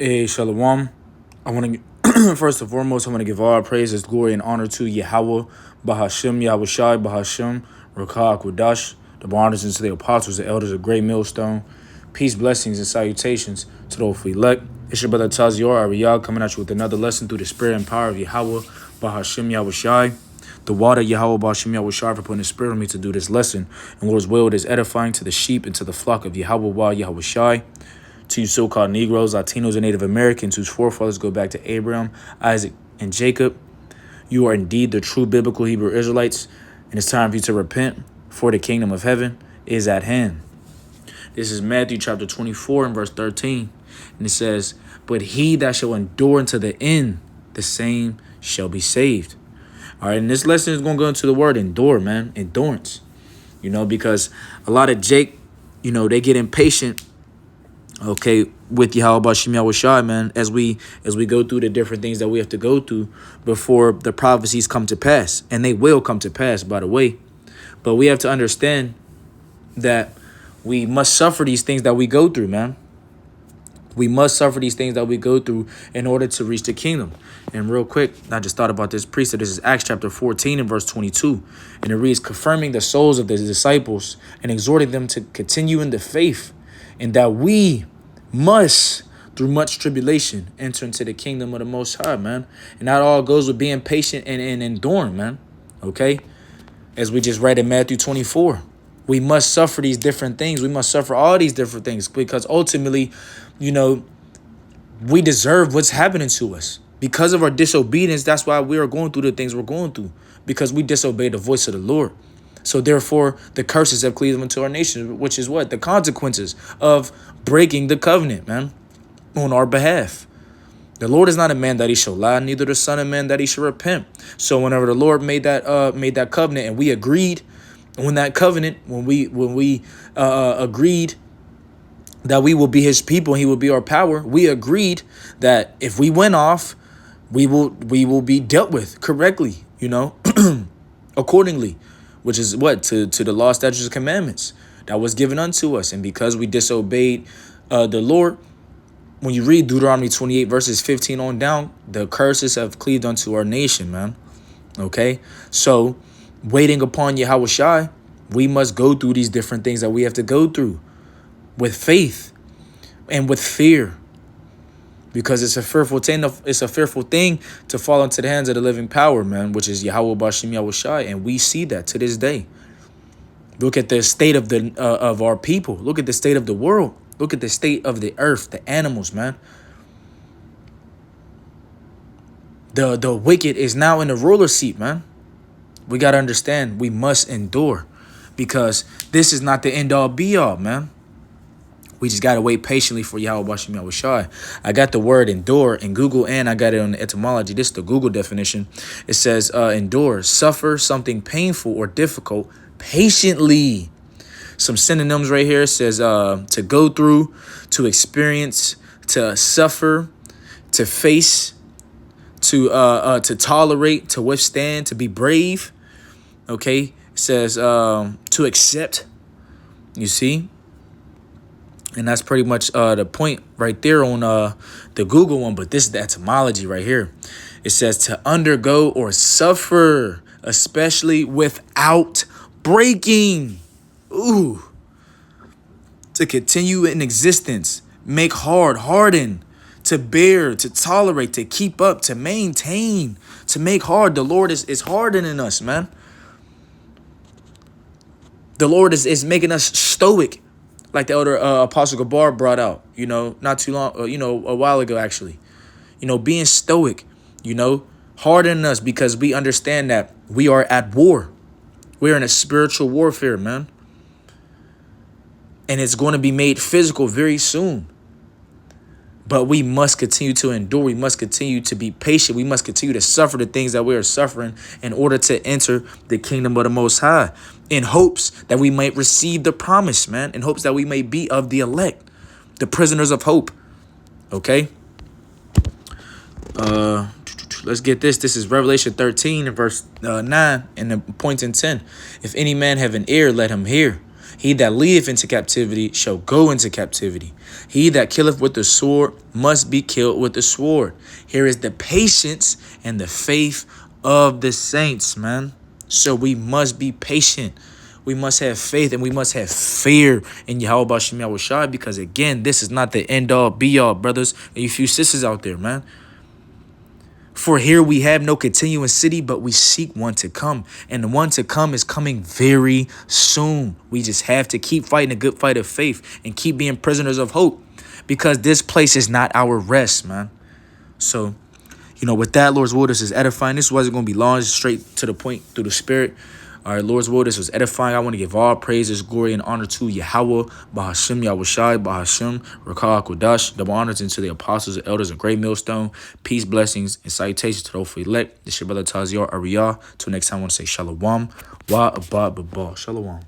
Hey, Shalom. I want to, first and foremost, I want to give all praises, glory, and honor to Yahweh, Bahashim, Yahushai, Bahashim, Rakah, Qudash, the bonders and to the apostles, the elders of Great Millstone. Peace, blessings, and salutations to those who elect. It's your brother Tazior Ariyah coming at you with another lesson through the spirit and power of Yahweh, Bahashim, Yahushai. The water, Yahweh, Bahashim, Yahushai, for putting the spirit on me to do this lesson. And Lord's will, it is edifying to the sheep and to the flock of Yahweh, Yahushai. To you so-called Negroes, Latinos, and Native Americans whose forefathers go back to Abraham, Isaac, and Jacob, you are indeed the true biblical Hebrew Israelites, and it's time for you to repent, for the kingdom of heaven is at hand. This is Matthew chapter 24 and verse 13, and it says, "But he that shall endure unto the end, the same shall be saved." All right, and this lesson is going to go into the word endure, man, endurance, because a lot of Jake, they get impatient, okay, with Yahweh Bashim Yahushai, man, as we go through the different things that we have to go through before the prophecies come to pass. And they will come to pass, by the way. But we have to understand that we must suffer these things that we go through, man. We must suffer these things that we go through in order to reach the kingdom. And real quick, I just thought about this precept. This is Acts chapter 14 and verse 22. And it reads, "Confirming the souls of the disciples and exhorting them to continue in the faith, and that we must, through much tribulation, enter into the kingdom of the Most High," man. And that all goes with being patient and enduring, man. Okay? As we just read in Matthew 24. We must suffer these different things. We must suffer all these different things because ultimately, we deserve what's happening to us. Because of our disobedience, that's why we are going through the things we're going through. Because we disobeyed the voice of the Lord. So therefore, the curses have cleaved into our nation, which is what? The consequences of breaking the covenant, man, on our behalf. The Lord is not a man that he shall lie, neither the son of man that he shall repent. So whenever the Lord made that covenant and we agreed, when we agreed that we will be his people and he will be our power, we agreed that if we went off, we will be dealt with correctly, accordingly. Which is what? To the law, statutes, and commandments that was given unto us. And because we disobeyed the Lord, when you read Deuteronomy 28 verses 15 on down, the curses have cleaved unto our nation, man. Okay? So, waiting upon Yahushai, we must go through these different things that we have to go through with faith and with fear. Because it's a fearful thing to fall into the hands of the living power, man, which is Yahweh Bashim Yahushai, and we see that to this day. Look at the state of our people. Look at the state of the world. Look at the state of the earth, the animals, man. The wicked is now in the ruler seat, man. We got to understand we must endure because this is not the end all be all, man. We just got to wait patiently for Yahweh Bashim Yahushai. I got the word endure in Google and I got it on the etymology. This is the Google definition. It says endure, suffer something painful or difficult patiently. Some synonyms right here. It says to go through, to experience, to suffer, to face, to tolerate, to withstand, to be brave. Okay. It says to accept. You see? And that's pretty much the point right there on the Google one. But this is the etymology right here. It says to undergo or suffer, especially without breaking. Ooh. To continue in existence. Make hard, harden. To bear, to tolerate, to keep up, to maintain. To make hard. The Lord is hardening us, man. The Lord is making us stoic. Like the elder Apostle Gabar brought out, not too long, a while ago, actually. Being stoic, hardening us because we understand that we are at war. We're in a spiritual warfare, man. And it's going to be made physical very soon. But we must continue to endure. We must continue to be patient. We must continue to suffer the things that we are suffering in order to enter the kingdom of the Most High. In hopes that we might receive the promise, man. In hopes that we may be of the elect. The prisoners of hope. Okay? Let's get this. This is Revelation 13 and verse 9 and the point in 10. If any man have an ear, let him hear. He that leadeth into captivity shall go into captivity. He that killeth with the sword must be killed with the sword. Here is the patience and the faith of the saints, man. So we must be patient. We must have faith and we must have fear in Yahweh Bashem Yahushai, because again, this is not the end all be all, brothers and you few sisters out there, man. For here we have no continuing city, but we seek one to come. And the one to come is coming very soon. We just have to keep fighting a good fight of faith and keep being prisoners of hope, because this place is not our rest, man. So, with that, Lord's will, this is edifying. This wasn't going to be long, just straight to the point through the spirit. All right, Lord's will, this was edifying. I want to give all praises, glory, and honor to Yahweh, Bahashim, Yahushai, Bahashim, Rakah, Kodash, double honors into the apostles and elders of Great Millstone. Peace, blessings, and salutations to the hopeful elect. This is your brother Taziar Ariyah. Till next time, I want to say Shalom. Wa Abba Baba. Shalom.